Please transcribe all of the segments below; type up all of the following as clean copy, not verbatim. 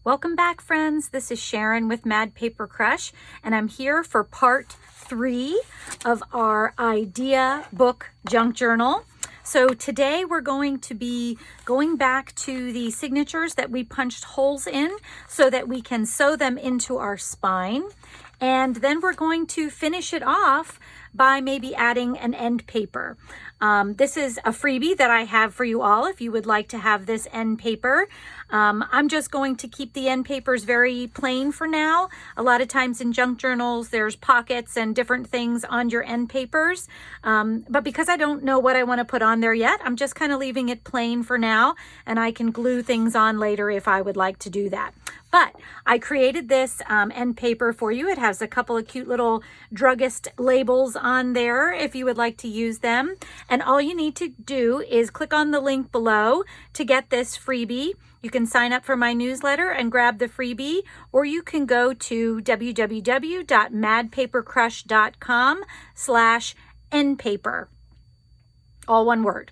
Welcome back, friends. This is Sharon with Mad Paper Crush, and I'm here for part 3 of our idea book junk journal. So today we're going to be going back to the signatures that we punched holes in so that we can sew them into our spine. And then we're going to finish it off by maybe adding an end paper. This is a freebie that I have for you all if you would like to have this end paper. I'm just going to keep the end papers very plain for now. A lot of times in junk journals, there's pockets and different things on your end papers. But because I don't know what I want to put on there yet, I'm just kind of leaving it plain for now, and I can glue things on later if I would like to do that. But I created this end paper for you. It has a couple of cute little druggist labels on there if you would like to use them. And all you need to do is click on the link below to get this freebie. You can sign up for my newsletter and grab the freebie, or you can go to www.madpapercrush.com/endpaper. All one word.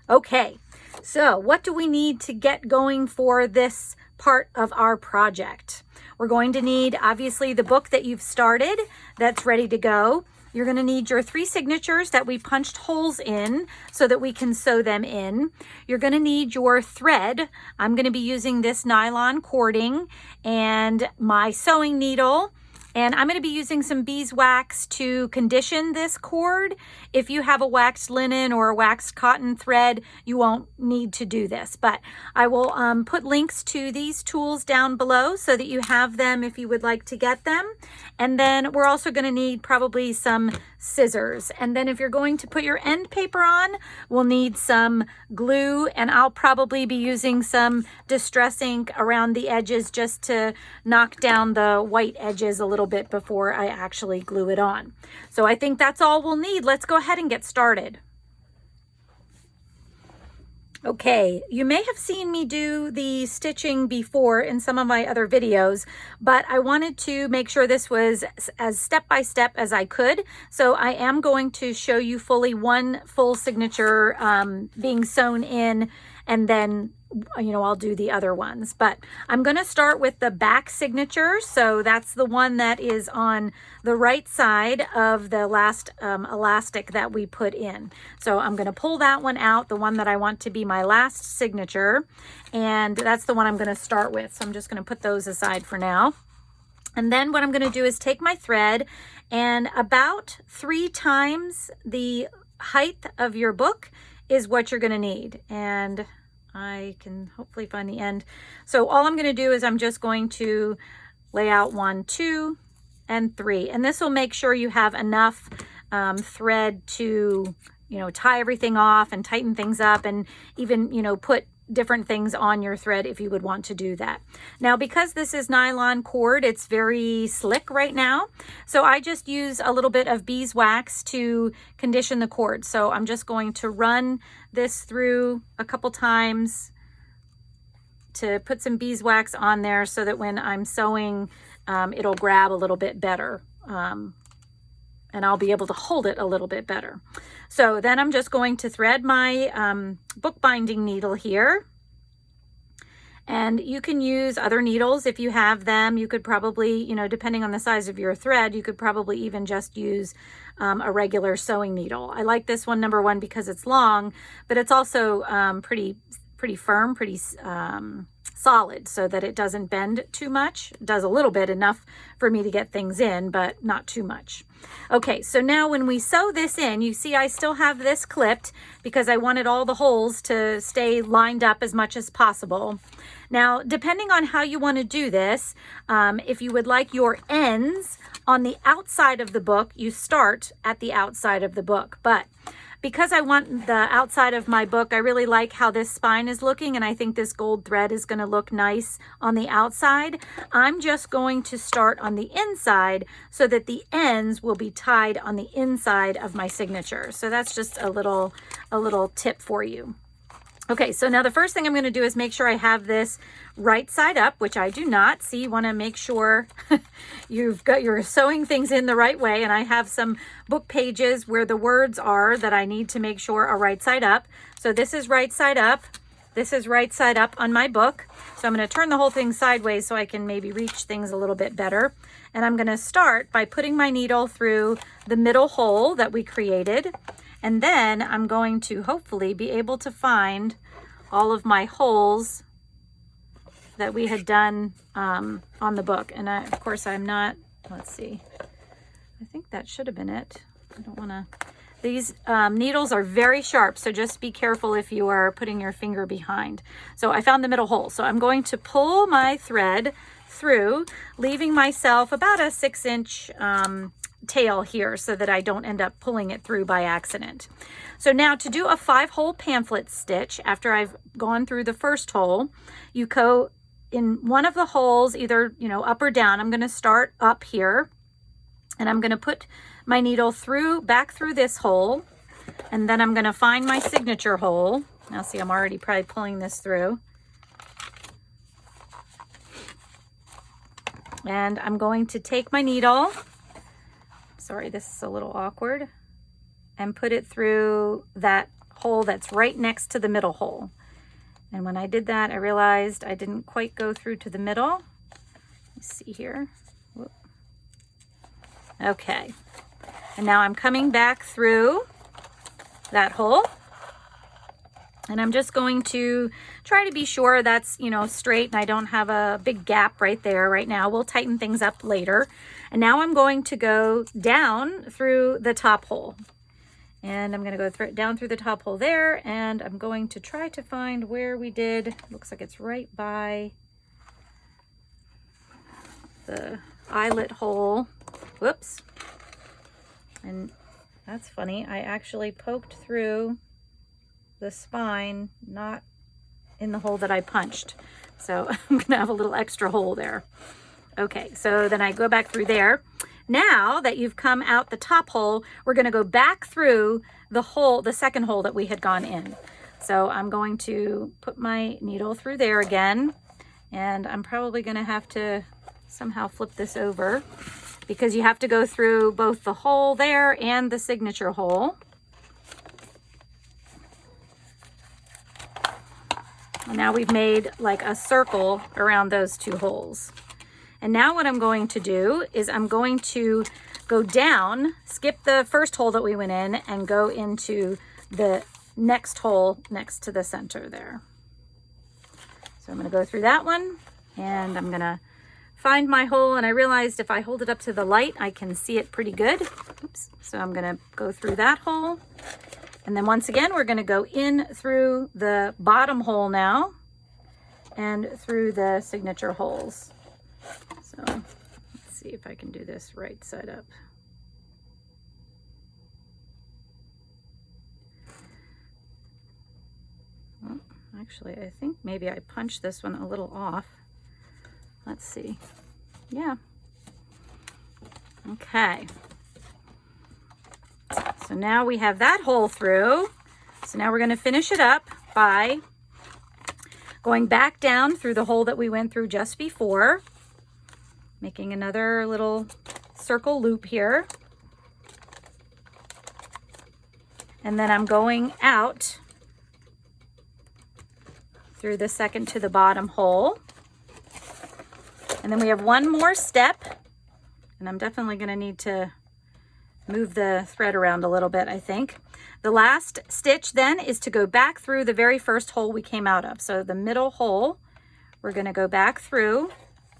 Okay, so what do we need to get going for this part of our project? We're going to need, obviously, the book that you've started that's ready to go. You're going to need your 3 signatures that we punched holes in so that we can sew them in. You're going to need your thread. I'm going to be using this nylon cording and my sewing needle. And I'm going to be using some beeswax to condition this cord. If you have a waxed linen or a waxed cotton thread, you won't need to do this. But I will put links to these tools down below so that you have them if you would like to get them. And then we're also going to need probably some scissors. And then if you're going to put your end paper on, we'll need some glue. And I'll probably be using some distress ink around the edges just to knock down the white edges a little bit before I actually glue it on. So I think that's all we'll need. Let's go ahead and get started. Okay, you may have seen me do the stitching before in some of my other videos, but I wanted to make sure this was as step-by-step as I could. So I am going to show you fully one full signature being sewn in, and then I'll do the other ones. But I'm going to start with the back signature. So that's the one that is on the right side of the last elastic that we put in. So I'm going to pull that one out, the one that I want to be my last signature. And that's the one I'm going to start with. So I'm just going to put those aside for now. And then what I'm going to do is take my thread, and about 3 times the height of your book is what you're going to need. And I can hopefully find the end. So all I'm going to do is I'm just going to lay out 1, 2, and 3. And this will make sure you have enough thread to, tie everything off and tighten things up, and even, put different things on your thread if you would want to do that. Now, because this is nylon cord, it's very slick right now. So I just use a little bit of beeswax to condition the cord. So I'm just going to run this through a couple times to put some beeswax on there so that when I'm sewing, it'll grab a little bit better. And I'll be able to hold it a little bit better. So then I'm just going to thread my bookbinding needle here. And you can use other needles if you have them. You could probably, depending on the size of your thread, you could probably even just use a regular sewing needle. I like this one, number one, because it's long, but it's also pretty firm, pretty solid, so that it doesn't bend too much. It does a little bit, enough for me to get things in, but not too much. Okay, so now when we sew this in, you see I still have this clipped because I wanted all the holes to stay lined up as much as possible. Now, depending on how you want to do this, if you would like your ends on the outside of the book, you start at the outside of the book. But because I want the outside of my book, I really like how this spine is looking, and I think this gold thread is going to look nice on the outside. I'm just going to start on the inside so that the ends will be tied on the inside of my signature. So that's just a little tip for you. Okay, so now the first thing I'm going to do is make sure I have this right side up, which I do not. See, you want to make sure you're sewing things in the right way. And I have some book pages where the words are that I need to make sure are right side up. So this is right side up. This is right side up on my book. So I'm going to turn the whole thing sideways so I can maybe reach things a little bit better. And I'm going to start by putting my needle through the middle hole that we created. And then I'm going to hopefully be able to find all of my holes that we had done on the book. And of course I'm not, let's see, I think that should have been it. I don't want to, these needles are very sharp, so just be careful if you are putting your finger behind. So I found the middle hole. So I'm going to pull my thread through, leaving myself about a 6-inch tail here so that I don't end up pulling it through by accident. So now to do a 5-hole pamphlet stitch, after I've gone through the first hole, you go in one of the holes, either, you know, up or down. I'm going to start up here, and I'm going to put my needle back through this hole, and then I'm going to find my signature hole. Now see, I'm already probably pulling this through. And I'm going to take my needle, sorry, this is a little awkward, and put it through that hole that's right next to the middle hole. And when I did that, I realized I didn't quite go through to the middle. Let's see here. Whoop. Okay. And now I'm coming back through that hole. And I'm just going to try to be sure that's, you know, straight and I don't have a big gap right there right now. We'll tighten things up later. And now I'm going to go down through the top hole. And I'm going to go down through the top hole there, and I'm going to try to find where we did. Looks like it's right by the eyelet hole. Whoops. And that's funny. I actually poked through the spine, not in the hole that I punched. So I'm going to have a little extra hole there. Okay, so then I go back through there. Now that you've come out the top hole, we're going to go back through the hole, the second hole that we had gone in. So I'm going to put my needle through there again, and I'm probably going to have to somehow flip this over because you have to go through both the hole there and the signature hole. And now we've made like a circle around those two holes. And now what I'm going to do is I'm going to go down, skip the first hole that we went in, and go into the next hole next to the center there. So I'm going to go through that one, and I'm going to find my hole. And I realized if I hold it up to the light, I can see it pretty good. Oops. So I'm going to go through that hole. And then once again, we're going to go in through the bottom hole now and through the signature holes. So let's see if I can do this right side up. Well, actually, I think maybe I punched this one a little off. Let's see. Yeah. Okay. So now we have that hole through. So now we're going to finish it up by going back down through the hole that we went through just before, making another little circle loop here. And then I'm going out through the second to the bottom hole. And then we have one more step, and I'm definitely going to need to move the thread around a little bit, I think. The last stitch then is to go back through the very first hole we came out of. So the middle hole, we're going to go back through,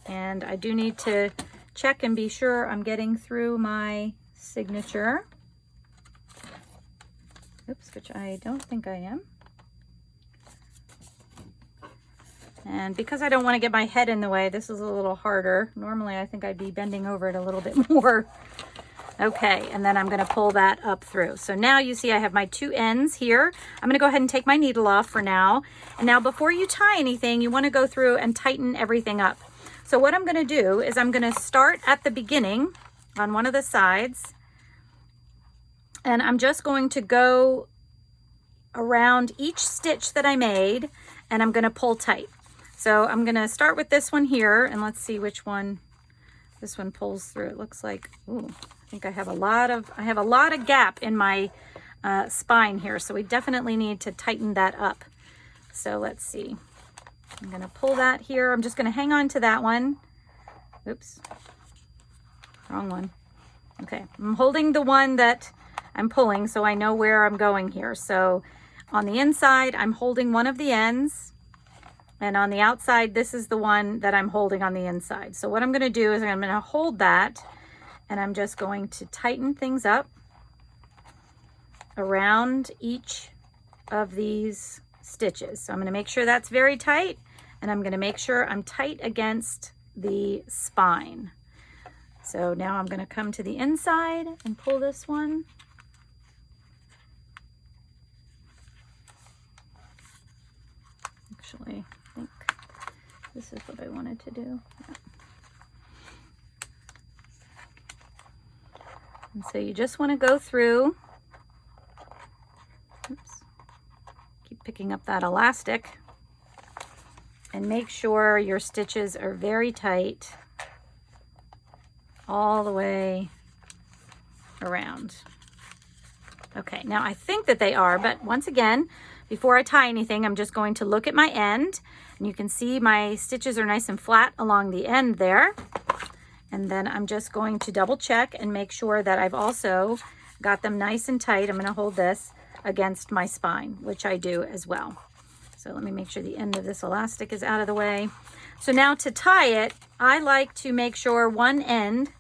and I do need to check and be sure I'm getting through my signature. Oops, which I don't think I am. And because I don't want to get my head in the way, this is a little harder. Normally I think I'd be bending over it a little bit more. Okay, and then I'm going to pull that up through. So now you see I have my two ends here. I'm going to go ahead and take my needle off for now. And now before you tie anything, you want to go through and tighten everything up. So what I'm going to do is I'm going to start at the beginning on one of the sides. And I'm just going to go around each stitch that I made, and I'm going to pull tight. So I'm going to start with this one here, and let's see which one this one pulls through. It looks like, ooh, I think I have a lot of gap in my spine here, so we definitely need to tighten that up. So let's see. I'm going to pull that here. I'm just going to hang on to that one. Oops. Wrong one. Okay. I'm holding the one that I'm pulling so I know where I'm going here. So on the inside, I'm holding one of the ends. And on the outside, this is the one that I'm holding on the inside. So what I'm going to do is I'm going to hold that, and I'm just going to tighten things up around each of these stitches. So I'm going to make sure that's very tight, and I'm going to make sure I'm tight against the spine. So now I'm going to come to the inside and pull this one. Actually, I think this is what I wanted to do. Yeah. And so you just want to go through. Oops. Keep picking up that elastic. And make sure your stitches are very tight all the way around. Okay, now I think that they are, but once again, before I tie anything, I'm just going to look at my end, and you can see my stitches are nice and flat along the end there. And then I'm just going to double check and make sure that I've also got them nice and tight. I'm going to hold this against my spine, which I do as well. So let me make sure the end of this elastic is out of the way. So now to tie it, I like to make sure one end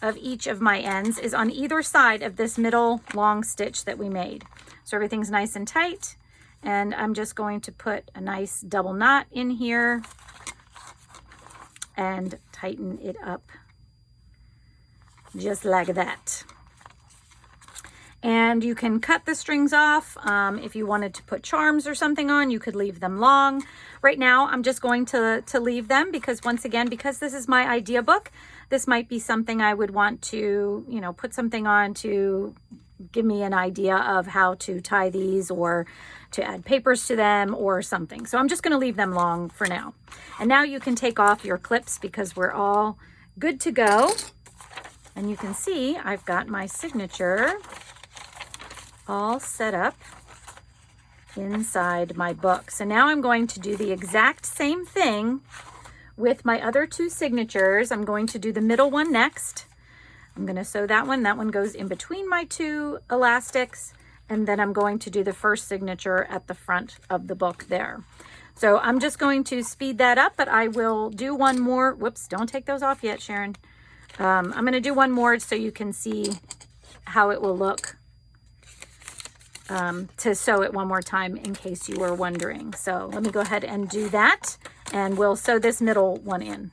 of each of my ends is on either side of this middle long stitch that we made. So everything's nice and tight, and I'm just going to put a nice double knot in here and tighten it up just like that. And you can cut the strings off. If you wanted to put charms or something on, you could leave them long. Right now, I'm just going to leave them because, once again, because this is my idea book, this might be something I would want to, you know, put something on to give me an idea of how to tie these or to add papers to them or something. So I'm just going to leave them long for now. And now you can take off your clips because we're all good to go. And you can see I've got my signature all set up inside my book. So now I'm going to do the exact same thing with my other two signatures. I'm going to do the middle one next. I'm going to sew that one. That one goes in between my two elastics. And then I'm going to do the first signature at the front of the book there. So I'm just going to speed that up, but I will do one more. Whoops, don't take those off yet, Sharon. I'm going to do one more so you can see how it will look to sew it one more time in case you were wondering. So let me go ahead and do that, and we'll sew this middle one in.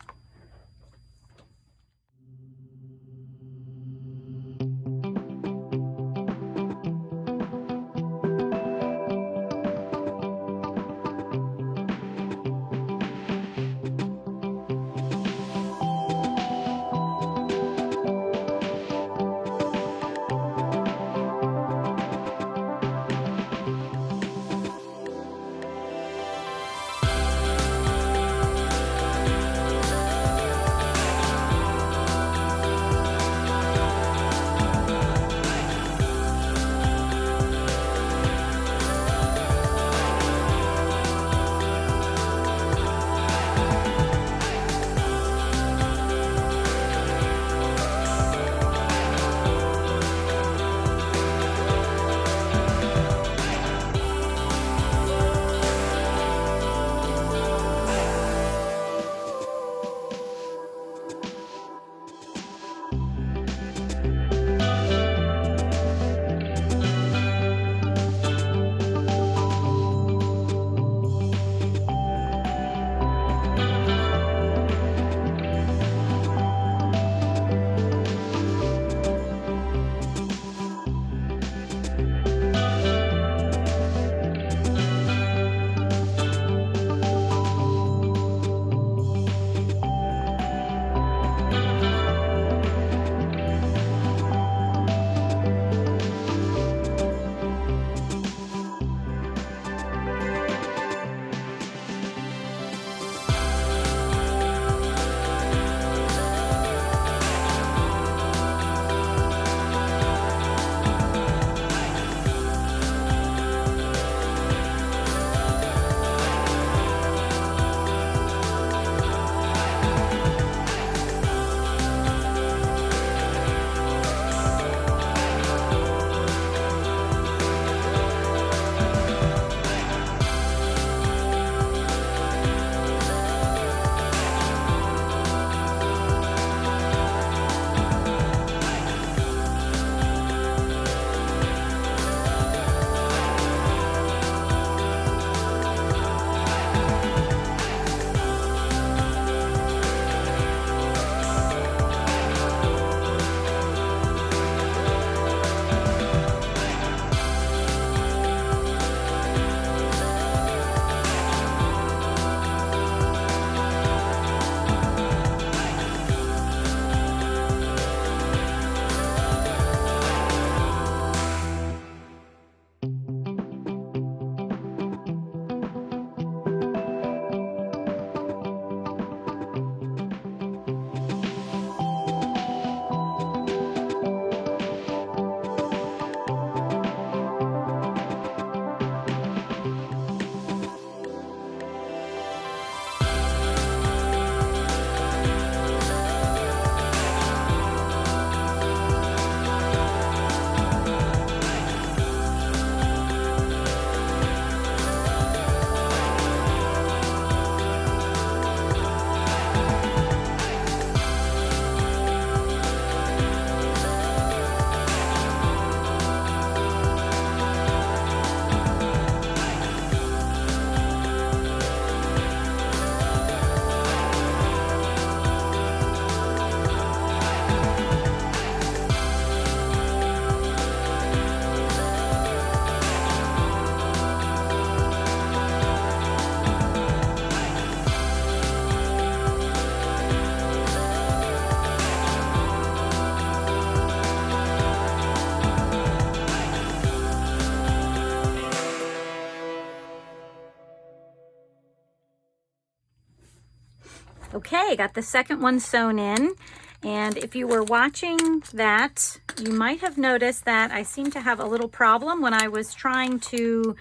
Okay, got the second one sewn in. And if you were watching that, you might have noticed that I seem to have a little problem when I was trying to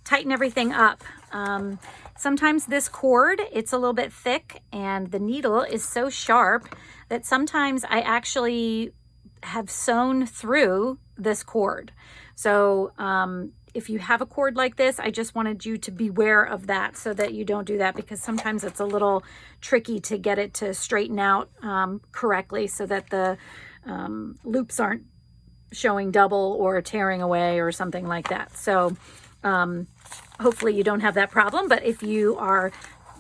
tighten everything up. Sometimes this cord, it's a little bit thick and the needle is so sharp that sometimes I actually have sewn through this cord. So if you have a cord like this, I just wanted you to beware of that so that you don't do that, because sometimes it's a little tricky to get it to straighten out correctly so that the loops aren't showing double or tearing away or something like that. So hopefully you don't have that problem, but if you are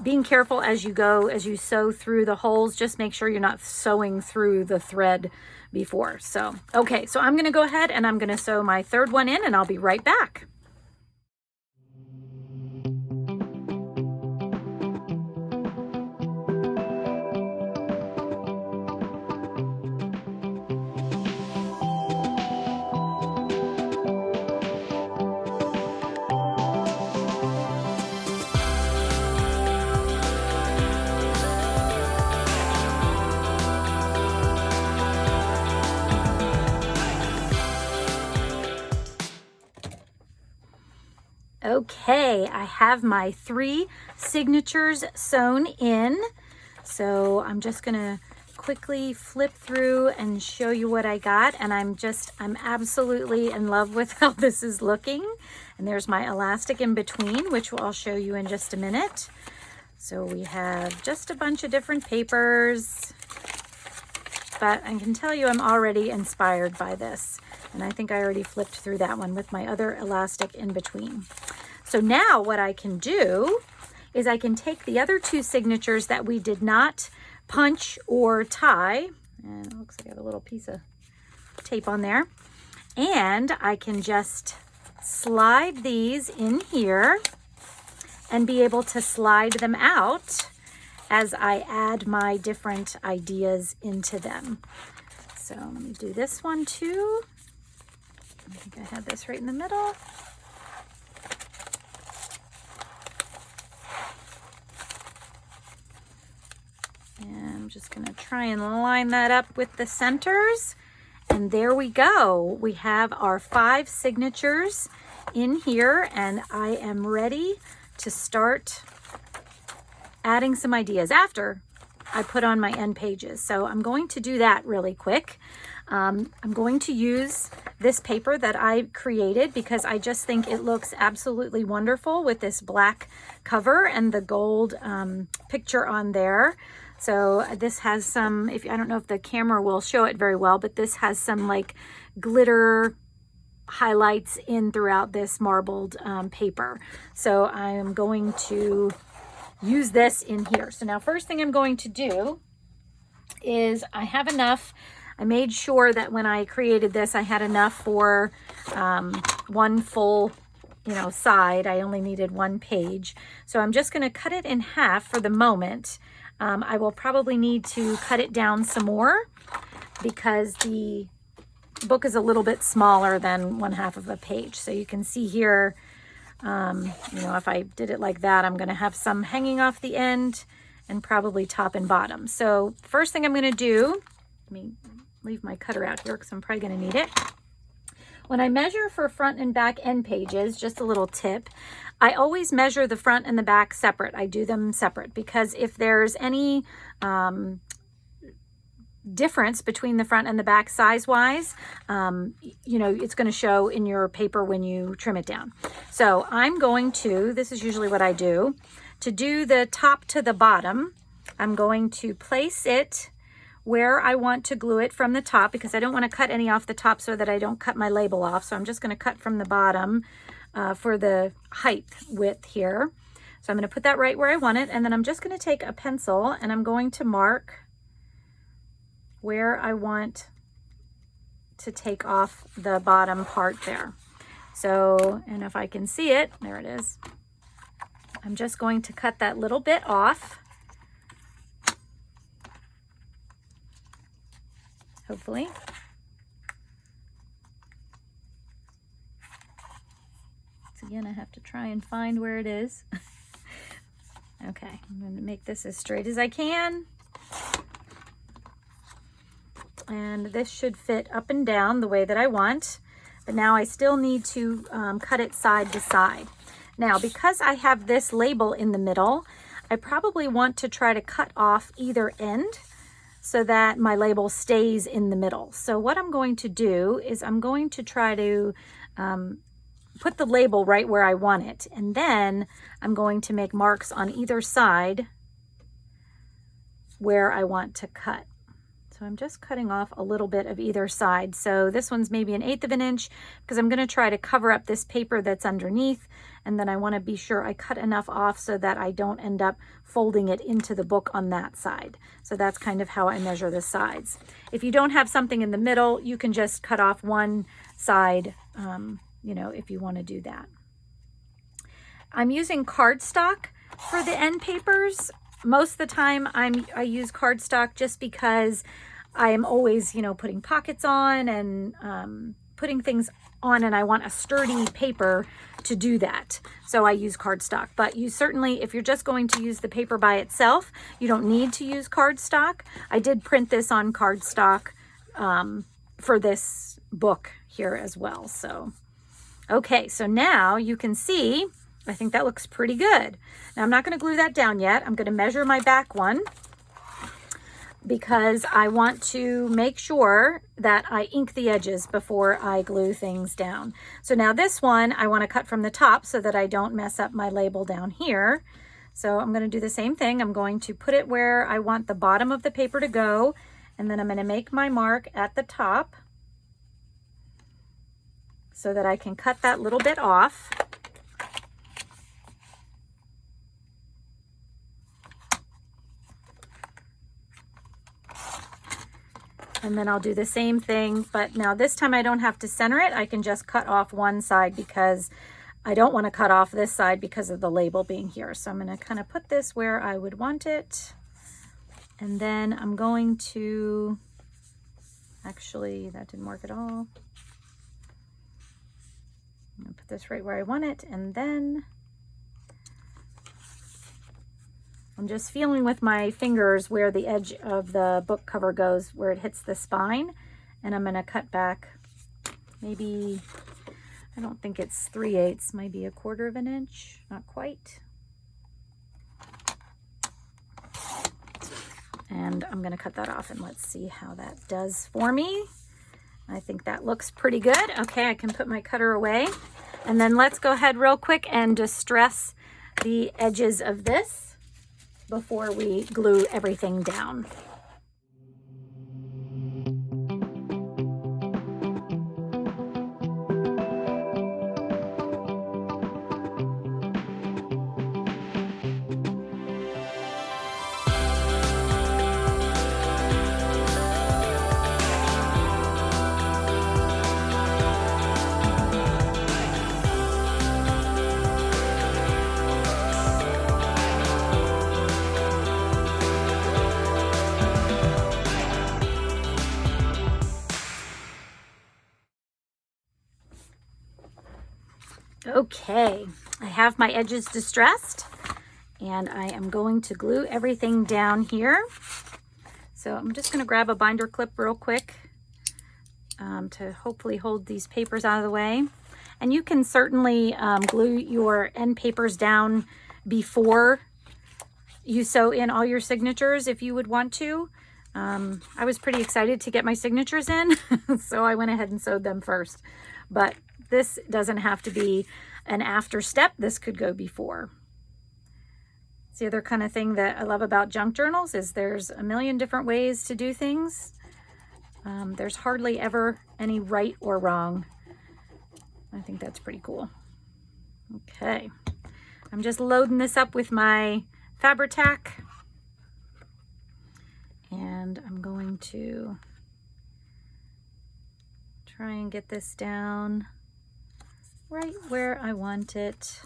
being careful as you go, as you sew through the holes, just make sure you're not sewing through the thread before. So, okay, so I'm gonna go ahead and I'm gonna sew my third one in and I'll be right back. Okay, I have my 3 signatures sewn in. So I'm just gonna quickly flip through and show you what I got. And I'm absolutely in love with how this is looking. And there's my elastic in between, which I'll show you in just a minute. So we have just a bunch of different papers, but I can tell you I'm already inspired by this. And I think I already flipped through that one with my other elastic in between. So now what I can do is I can take the other 2 signatures that we did not punch or tie, and it looks like I have a little piece of tape on there, and I can just slide these in here and be able to slide them out as I add my different ideas into them. So let me do this one too. I think I had this right in the middle. And I'm just gonna try and line that up with the centers. And there we go. We have our 5 signatures in here, and I am ready to start adding some ideas after I put on my end pages. So I'm going to do that really quick. I'm going to use this paper that I created because I just think it looks absolutely wonderful with this black cover and the gold picture on there. So this has some, I don't know if the camera will show it very well, but this has some like glitter highlights in throughout this marbled paper. So I am going to use this in here. So now first thing I'm going to do is I have enough. I made sure that when I created this, I had enough for one full, side. I only needed 1 page. So I'm just going to cut it in half for the moment. I will probably need to cut it down some more because the book is a little bit smaller than 1/2 of a page. So you can see here, if I did it like that, I'm going to have some hanging off the end and probably top and bottom. So first thing I'm going to do, let me leave my cutter out here because I'm probably going to need it. When I measure for front and back end pages, just a little tip, I always measure the front and the back separate. I do them separate because if there's any difference between the front and the back size-wise, it's going to show in your paper when you trim it down. So I'm going to, this is usually what I do, to do the top to the bottom, I'm going to place it where I want to glue it from the top because I don't want to cut any off the top so that I don't cut my label off. So I'm just going to cut from the bottom for the height width here. So I'm going to put that right where I want it, and then I'm just going to take a pencil and I'm going to mark where I want to take off the bottom part there. So, and if I can see it, there it is. I'm just going to cut that little bit off. Hopefully. So again, I have to try and find where it is. Okay, I'm going to make this as straight as I can. And this should fit up and down the way that I want. But now I still need to cut it side to side. Now, because I have this label in the middle, I probably want to try to cut off either end so that my label stays in the middle. So what I'm going to do is I'm going to try to put the label right where I want it. And then I'm going to make marks on either side where I want to cut. So I'm just cutting off a little bit of either side. So this one's maybe 1/8 of an inch because I'm going to try to cover up this paper that's underneath. And then I want to be sure I cut enough off so that I don't end up folding it into the book on that side. So that's kind of how I measure the sides. If you don't have something in the middle, you can just cut off one side, you know, if you want to do that. I'm using cardstock for the end papers. Most of the time I use cardstock just because I am always, you know, putting pockets on and putting things on, and I want a sturdy paper to do that. So I use cardstock. But you certainly, if you're just going to use the paper by itself, you don't need to use cardstock. I did print this on cardstock for this book here as well. So, okay, so now you can see, I think that looks pretty good. Now I'm not going to glue that down yet. I'm going to measure my back one because I want to make sure that I ink the edges before I glue things down. So now this one I want to cut from the top so that I don't mess up my label down here. So I'm going to do the same thing. I'm going to put it where I want the bottom of the paper to go, and then I'm going to make my mark at the top so that I can cut that little bit off. And then I'll do the same thing, but now this time I don't have to center it. I can just cut off one side because I don't want to cut off this side because of the label being here. So I'm going to kind of put this where I would want it. And then I'm going to, actually that didn't work at all. I'm going to put this right where I want it, and then I'm just feeling with my fingers where the edge of the book cover goes, where it hits the spine. And I'm going to cut back maybe, I don't think it's 3/8, maybe 1/4 of an inch, not quite. And I'm going to cut that off, and let's see how that does for me. I think that looks pretty good. Okay, I can put my cutter away. And then let's go ahead real quick and distress the edges of this before we glue everything down. Okay, I have my edges distressed, and I am going to glue everything down here. So I'm just going to grab a binder clip real quick to hopefully hold these papers out of the way. And you can certainly glue your end papers down before you sew in all your signatures if you would want to. I was pretty excited to get my signatures in, so I went ahead and sewed them first. But this doesn't have to be an after step. This could go before. It's the other kind of thing that I love about junk journals is there's a million different ways to do things. There's hardly ever any right or wrong. I think that's pretty cool. Okay, I'm just loading this up with my Fabri-Tac, and I'm going to try and get this down right where I want it.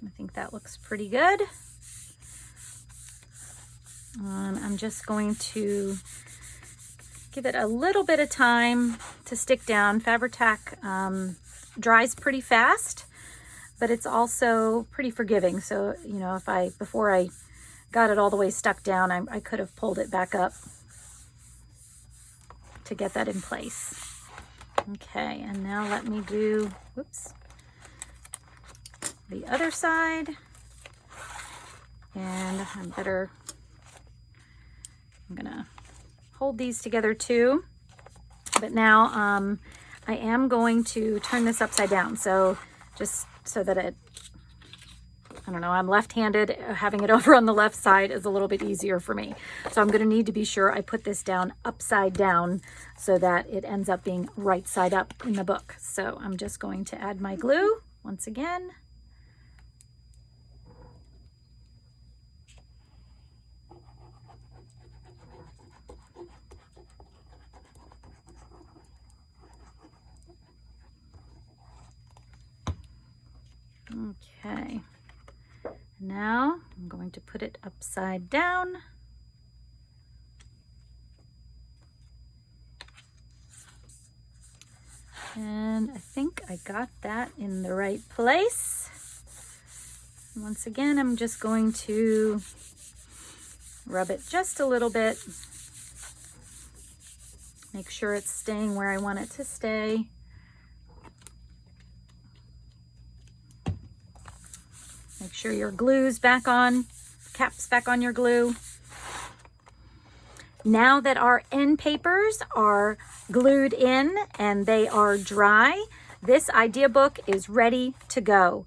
I think that looks pretty good. I'm just going to give it a little bit of time to stick down. Fabri-Tac dries pretty fast. but it's also pretty forgiving. So, you know, before I got it all the way stuck down, I could have pulled it back up to get that in place. Okay, and now let me do, whoops, the other side. And I'm gonna hold these together too. But now I am going to turn this upside down. So just so that I don't know, I'm left-handed. Having it over on the left side is a little bit easier for me. So I'm going to need to be sure I put this down upside down so that it ends up being right side up in the book. So I'm just going to add my glue once again. Okay, now I'm going to put it upside down. And I think I got that in the right place. Once again, I'm just going to rub it just a little bit. Make sure it's staying where I want it to stay. Make sure your glue's back on, cap's back on your glue. Now that our end papers are glued in and they are dry, this idea book is ready to go.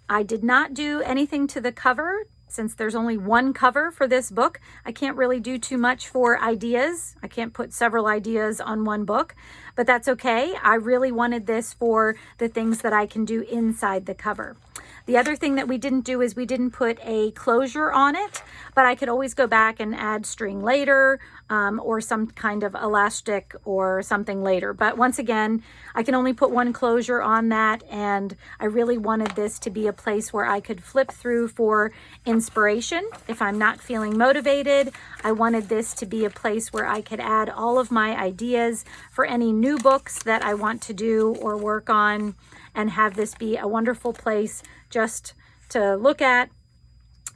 I did not do anything to the cover. Since there's only one cover for this book, I can't really do too much for ideas. I can't put several ideas on one book, but that's okay. I really wanted this for the things that I can do inside the cover. The other thing that we didn't do is we didn't put a closure on it, but I could always go back and add string later or some kind of elastic or something later. But once again, I can only put one closure on that, and I really wanted this to be a place where I could flip through for inspiration. If I'm not feeling motivated, I wanted this to be a place where I could add all of my ideas for any new books that I want to do or work on, and have this be a wonderful place just to look at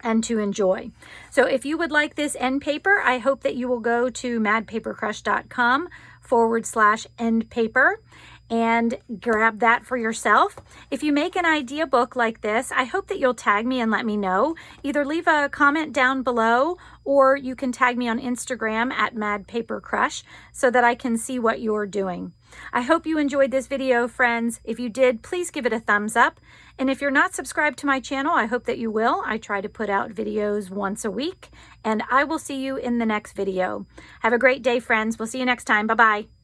and to enjoy. So if you would like this end paper, I hope that you will go to madpapercrush.com/end paper and grab that for yourself. If you make an idea book like this, I hope that you'll tag me and let me know. Either leave a comment down below, or you can tag me on Instagram at madpapercrush so that I can see what you're doing. I hope you enjoyed this video, friends. If you did, please give it a thumbs up. And if you're not subscribed to my channel, I hope that you will. I try to put out videos once a week, and I will see you in the next video. Have a great day, friends. We'll see you next time. Bye-bye.